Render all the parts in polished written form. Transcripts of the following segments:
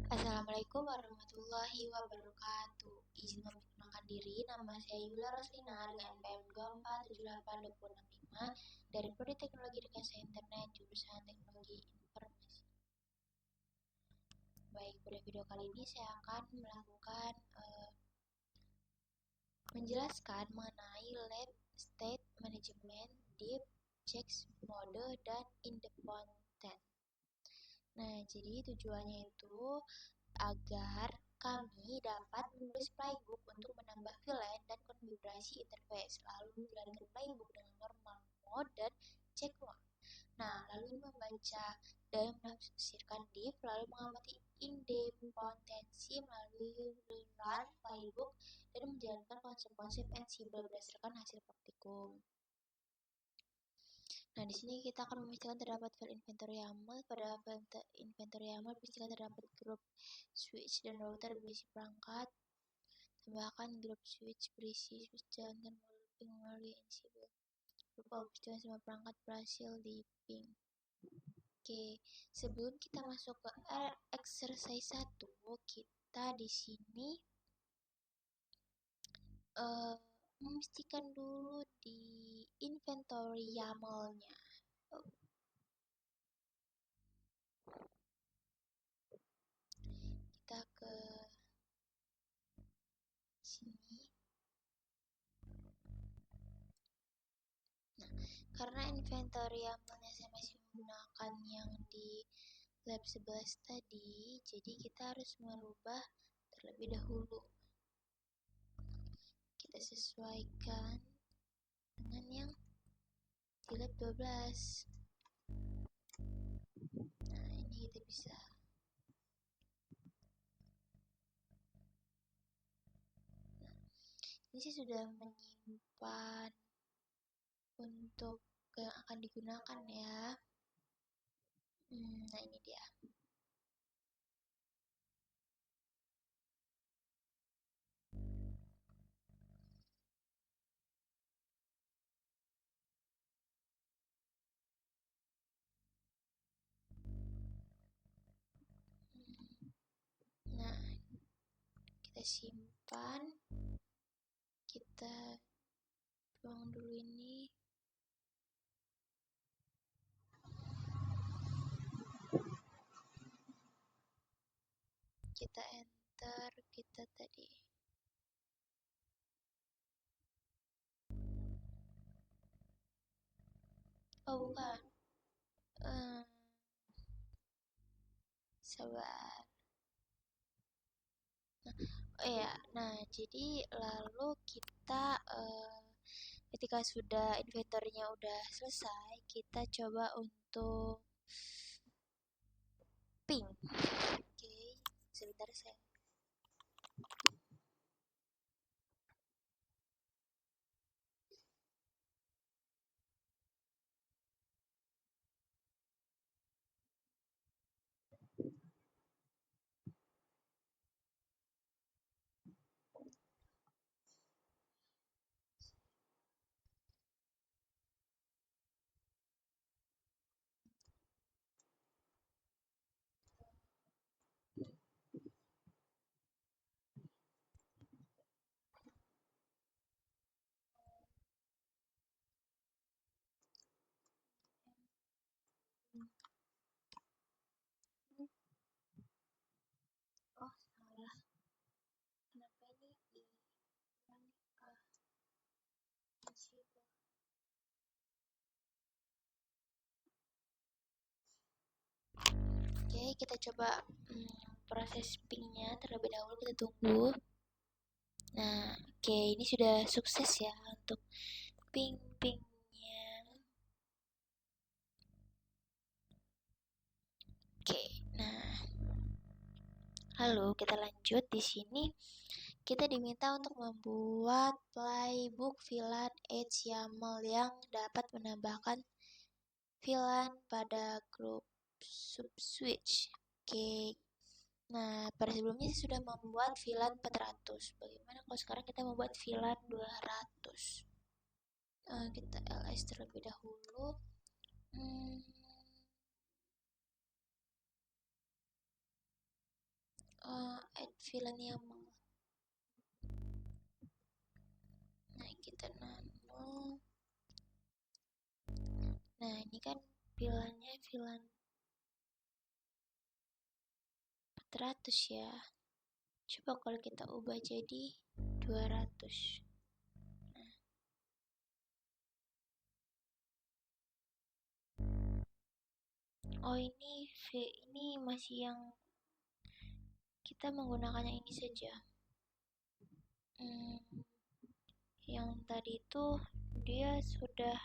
Assalamualaikum warahmatullahi wabarakatuh. Izin memperkenalkan diri, nama saya Yula Roslina dengan NPM 2478265 dari Prodi Teknologi Rekayasa Internet jurusan Teknologi Informasi. Baik, pada video kali ini saya akan melakukan menjelaskan mengenai Lab State Management, Deep, Checks, Mode, dan Independent. Nah, jadi tujuannya itu agar kami dapat menulis playbook untuk menambah VLAN dan konfigurasi interface, lalu menjalankan playbook dengan normal mode dan check mode. Nah, lalu membaca dan menafsirkan div, lalu mengamati independensi melalui run playbook dan menjalankan konsep-konsep Ansible berdasarkan hasil praktikum. Nah, di sini kita akan memastikan terdapat file inventory YAML. Pada file inventory YAML, pastikan terdapat grup switch dan router berisi perangkat. Tambahkan grup switch berisi switch, jalankan ping melalui Ansible. Lupa pastikan semua perangkat berhasil di ping. Oke, sebelum kita masuk ke exercise 1, kita di sini memastikan dulu di inventory YAML-nya. Kita ke sini. Nah, karena inventory YAML-nya saya masih menggunakan yang di lab 11 tadi, jadi kita harus merubah terlebih dahulu. Kita sesuaikan dengan yang di lab 12. Nah, ini kita bisa. Nah, ini saya sudah menyimpan untuk yang akan digunakan ya. Nah, ini dia. Nah, kita simpan. Kita buang dulu ini. Kita enter, kita tadi. Oh, bukan. Sabar. Nah, jadi lalu kita ketika sudah inventory-nya udah selesai, kita coba untuk ping. Oke, sebentar saya. Oh, salah. Kenapa ini Oke, kita coba proses pingnya terlebih dahulu, kita tunggu. Nah, oke, ini sudah sukses ya untuk pingnya. Oke, nah, lalu kita lanjut. Di sini kita diminta untuk membuat playbook VLAN Edge YAML yang dapat menambahkan VLAN pada grup subswitch. Oke. Nah, pada sebelumnya saya sudah membuat VLAN 400. Bagaimana kalau sekarang kita membuat VLAN 200? Kita ls terlebih dahulu. add villain YAML. Nah, kita nano. Nah, ini kan villainnya villain 400 ya. Coba kalau kita ubah jadi 200. Oh, ini masih yang kita menggunakannya ini saja. Yang tadi itu dia sudah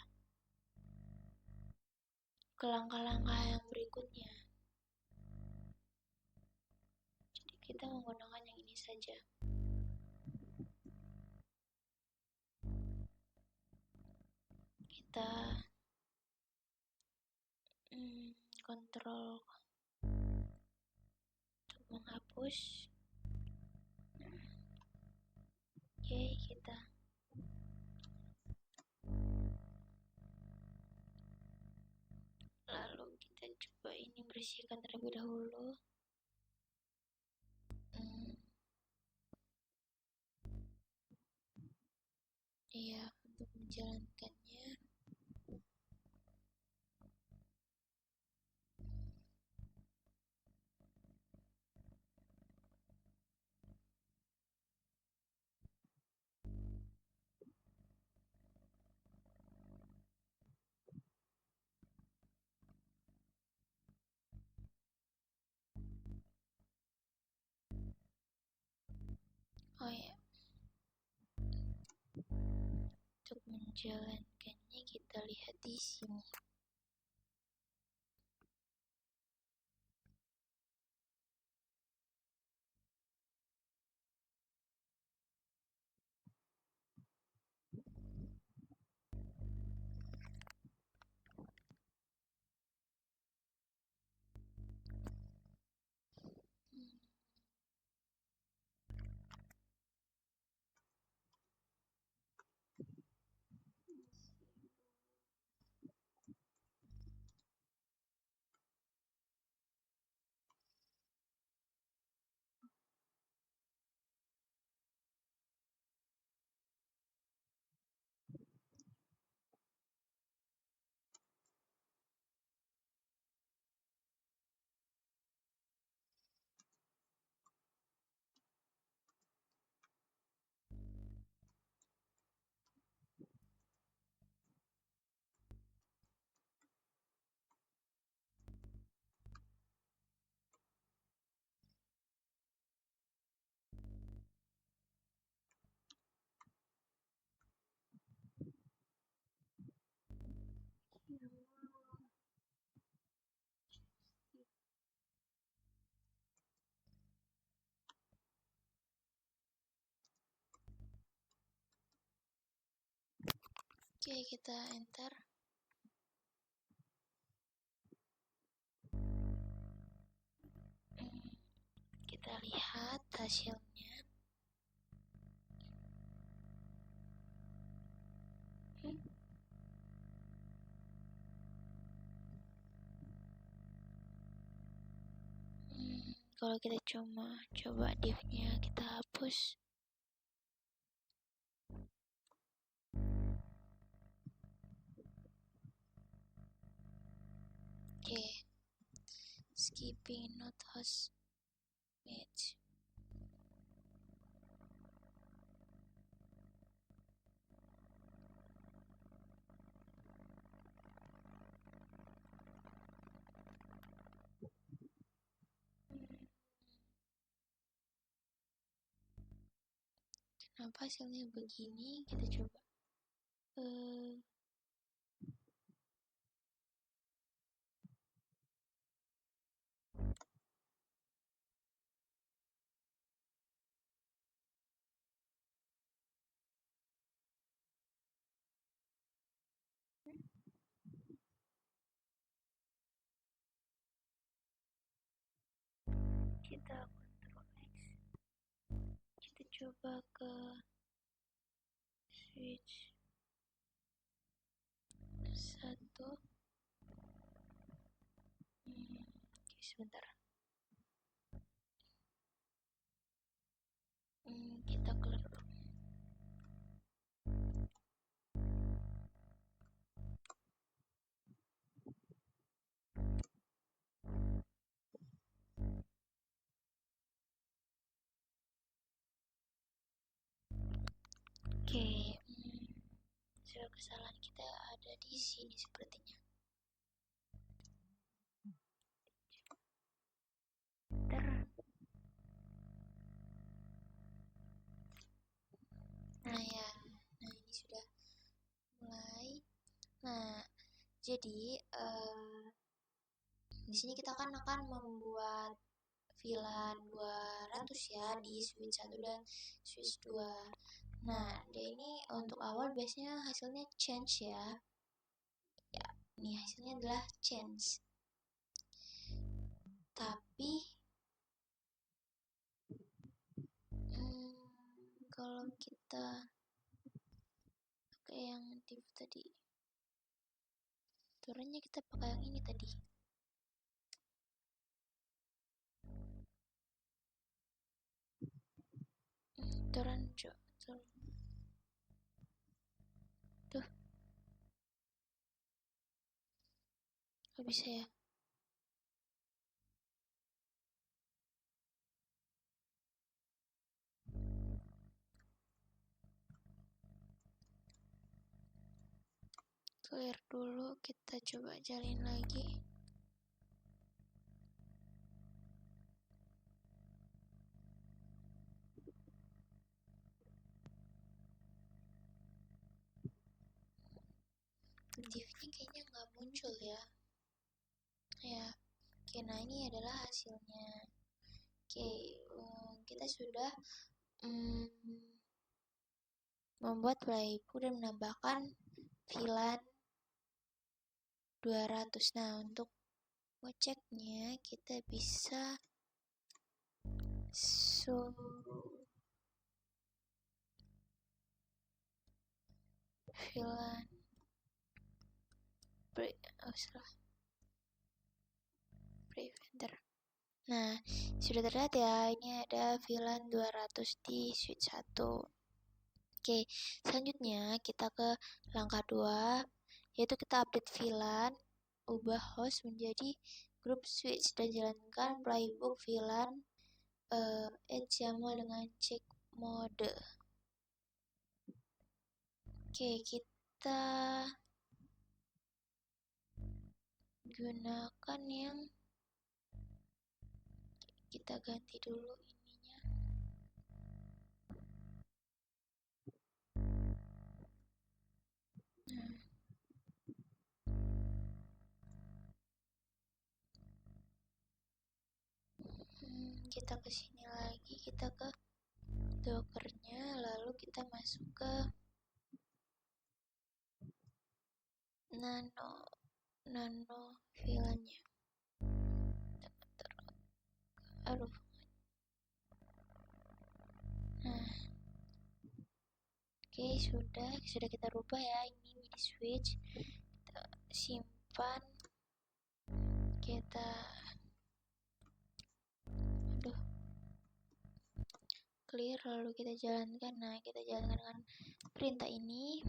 ke langkah-langkah yang berikutnya. Jadi kita menggunakan yang ini saja. Kita kontrol untuk menghapus. Oke, kita lalu kita coba ini bersihkan terlebih dahulu. Iya, untuk menjalankannya. Oh ya, untuk menjalankannya kita lihat di sini. Oke, kita enter. Kita lihat hasilnya. Kalau kita coba div-nya kita hapus. Oke, skipping not host match. Kenapa hasilnya begini? Kita coba. Kita Ctrl X. Kita coba ke switch 1. Oke, sebentar. Oke, kesalahan kita ada di sini sepertinya. Nah ya, nah ini sudah mulai. Nah, jadi di sini kita kan akan membuat VLAN 200 ya di switch 1 dan switch 2. Nah, dia ini untuk awal biasanya hasilnya change ya. Ya, ini hasilnya adalah change. Tapi kalau kita pakai yang div tadi, aturannya kita pakai yang ini tadi. Aturan tuh, kok bisa ya? Clear dulu, kita coba jalin lagi. Divnya kayaknya nggak muncul ya. Ya, oke, nah ini adalah hasilnya. Oke, kita sudah membuat playbook dan menambahkan VLAN 200. Nah, untuk ngeceknya kita bisa VLAN preventer. Nah, sudah terlihat ya, ini ada VLAN 200 di switch 1. Oke, selanjutnya kita ke langkah 2, yaitu kita update VLAN, ubah host menjadi group switch dan jalankan playbook VLAN YAML dengan check mode. Oke, kita gunakan yang kita ganti dulu ininya. Nah, kita ke sini lagi, kita ke dockernya, lalu kita masuk ke nano VLAN-nya. Aduh. Nah, oke, sudah kita rubah ya, ini midi switch. Kita simpan, kita clear, lalu kita jalankan. Nah, kita jalankan dengan perintah ini.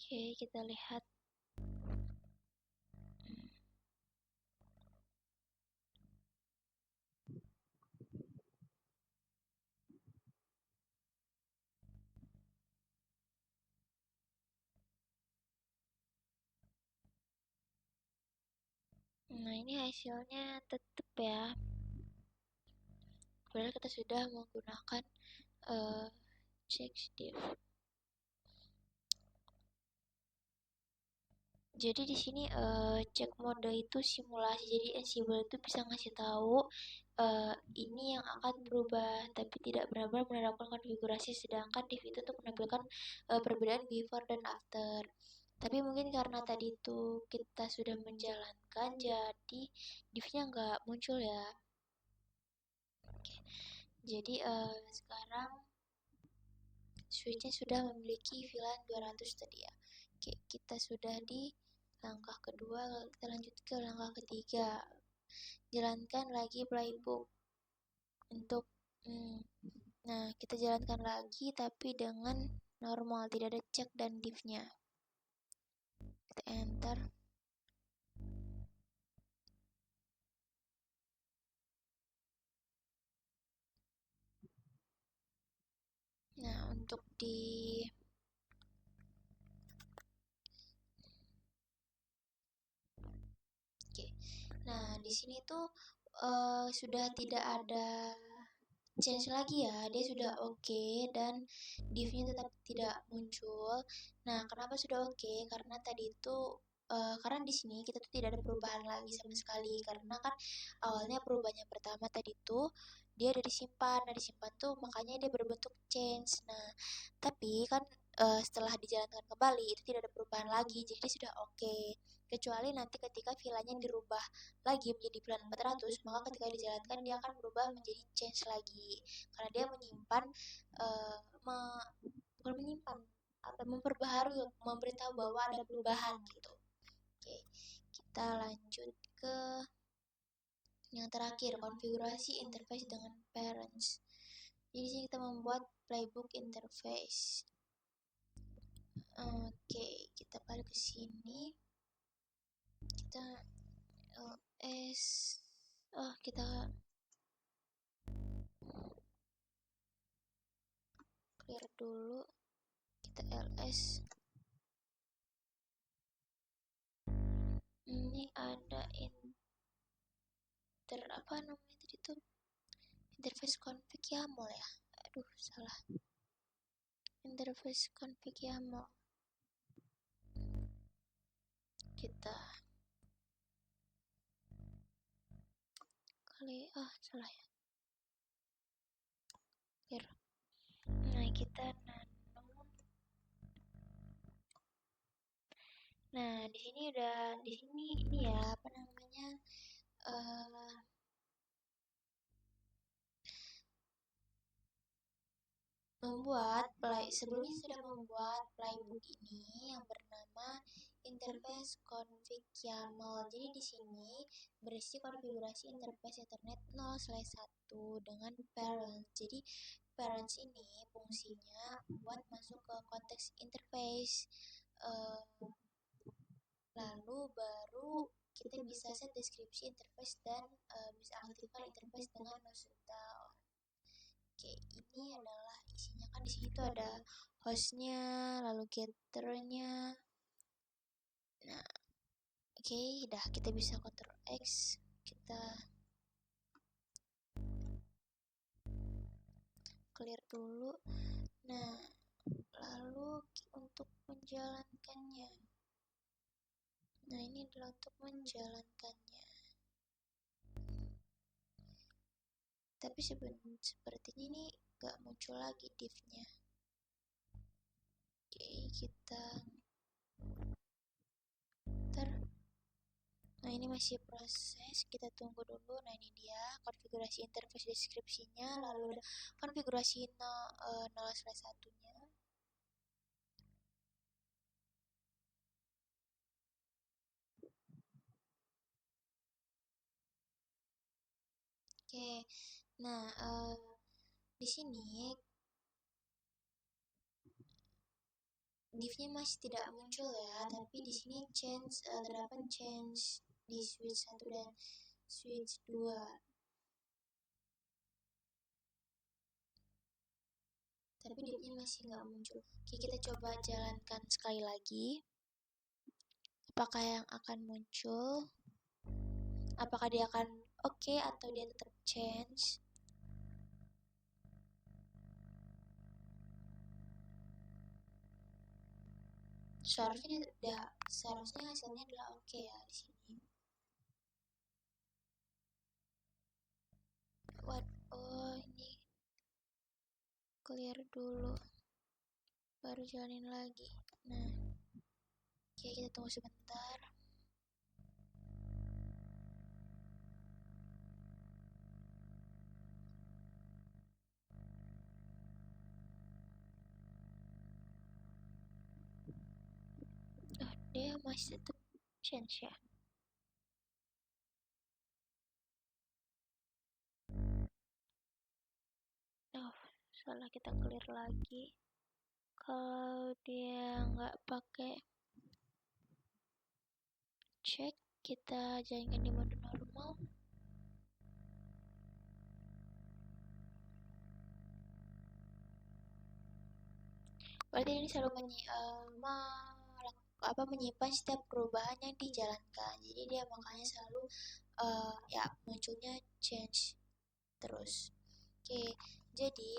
Oke, kita lihat. Nah, ini hasilnya tetap ya. Padahal kita sudah menggunakan check div. Jadi di sini cek mode itu simulasi. Jadi Ansible itu bisa ngasih tahu ini yang akan berubah, tapi tidak benar-benar menerapkan konfigurasi. Sedangkan div itu untuk menampilkan perbedaan before dan after. Tapi mungkin karena tadi itu kita sudah menjalankan, jadi divnya nggak muncul ya. Oke. Jadi sekarang switchnya sudah memiliki VLAN 200 tadi ya. Oke, kita sudah di langkah kedua, kita lanjut ke langkah ketiga. Jalankan lagi playbook untuk nah, kita jalankan lagi tapi dengan normal, tidak ada cek dan divnya. Kita enter. di Oke. Nah, di sini tuh sudah tidak ada change lagi ya, dia sudah oke dan div-nya tetap tidak muncul. Nah, kenapa sudah oke? Karena tadi itu karena di sini kita tuh tidak ada perubahan lagi sama sekali karena kan awalnya perubahan yang pertama tadi tuh dia ada disimpan, nah disimpan tuh makanya dia berbentuk change. Nah, tapi kan setelah dijalankan kembali itu tidak ada perubahan lagi, jadi dia sudah oke. Kecuali nanti ketika vilanya dirubah lagi menjadi plan 400, maka ketika dijalankan dia akan berubah menjadi change lagi karena dia menyimpan eh, me, bukan menyimpan apa memperbaharui, memberitahu bahwa ada perubahan gitu. Oke, kita lanjut ke yang terakhir, konfigurasi interface dengan parents. Jadi sini kita membuat playbook interface. Oke, kita balik ke sini. Kita ls kita clear dulu, kita ls. Ini ada apa namanya tadi tuh, interface config YAML ya, aduh salah, interface config YAML. Kita salah ya, clear. Nah, kita nano. Nah, di sini ini ya apa namanya, sebelumnya sudah membuat playbook ini yang bernama interface config YAML. Jadi di sini berisi konfigurasi interface Ethernet 0/1 dengan parents. Jadi parents ini fungsinya buat masuk ke konteks interface. Lalu baru kita bisa set deskripsi interface dan bisa aktifkan interface dengan no shutdown. Oke, ini adalah isinya, kan di sini tuh ada hostnya, lalu getternya. Nah, oke, udah kita bisa Ctrl X, kita clear dulu. Nah, lalu untuk menjalankannya. Nah, ini adalah untuk menjalankannya. Tapi sepertinya ini gak muncul lagi div-nya. Oke, kita nah ini masih proses, kita tunggu dulu. Nah, ini dia konfigurasi interface deskripsinya, lalu ada konfigurasi 0/1-nya. Oke, nah di sini div-nya masih tidak muncul ya, tapi di sini terdapat change di switch 1 dan switch 2. Tapi div-nya masih nggak muncul. Oke, kita coba jalankan sekali lagi. Apakah yang akan muncul? Apakah dia akan oke atau dia tetap change? Seharusnya hasilnya adalah oke ya di sini. Ini clear dulu, baru jalanin lagi. Nah, oke, kita tunggu sebentar. Dia masih tetap change ya. Salah, kita clear lagi. Kalau dia nggak pakai check, kita jalankan di mode normal. Berarti ini selalu menyimpan setiap perubahan yang dijalankan. Jadi dia makanya selalu ya munculnya change terus. Oke, jadi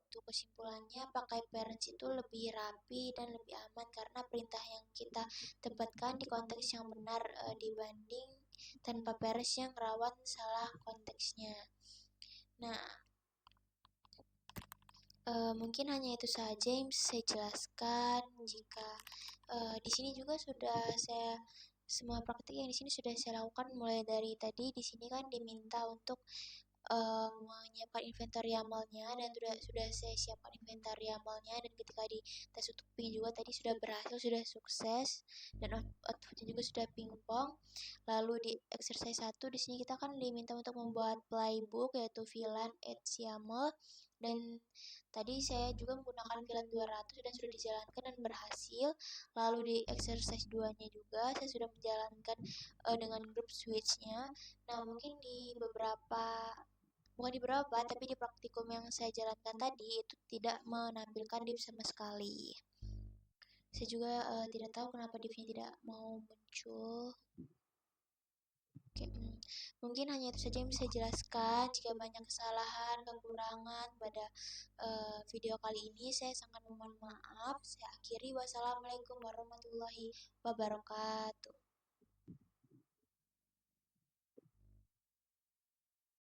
untuk kesimpulannya pakai parents itu lebih rapi dan lebih aman karena perintah yang kita tempatkan di konteks yang benar dibanding tanpa parents yang rawan salah konteksnya. Nah, mungkin hanya itu saja yang bisa saya jelaskan. Jika di sini juga sudah saya semua praktik yang di sini sudah saya lakukan mulai dari tadi. Di sini kan diminta untuk menyiapkan inventar YAML-nya dan sudah saya siapkan inventar YAML-nya, dan ketika di tes untuk ping juga tadi sudah berhasil, sudah sukses, dan outputnya juga sudah pingpong. Lalu di exercise 1 di sini kita kan diminta untuk membuat playbook yaitu VLAN adds YAML, dan tadi saya juga menggunakan VLAN 200 dan sudah dijalankan dan berhasil. Lalu di exercise 2-nya juga saya sudah menjalankan dengan group switch-nya. Nah, mungkin bukan di beberapa, tapi di praktikum yang saya jalankan tadi itu tidak menampilkan div sama sekali. Saya juga tidak tahu kenapa divnya tidak mau muncul. Oke, mungkin hanya itu saja yang bisa saya jelaskan. Jika banyak kesalahan, kekurangan pada video kali ini, saya sangat memohon maaf. Saya akhiri. Wassalamualaikum warahmatullahi wabarakatuh.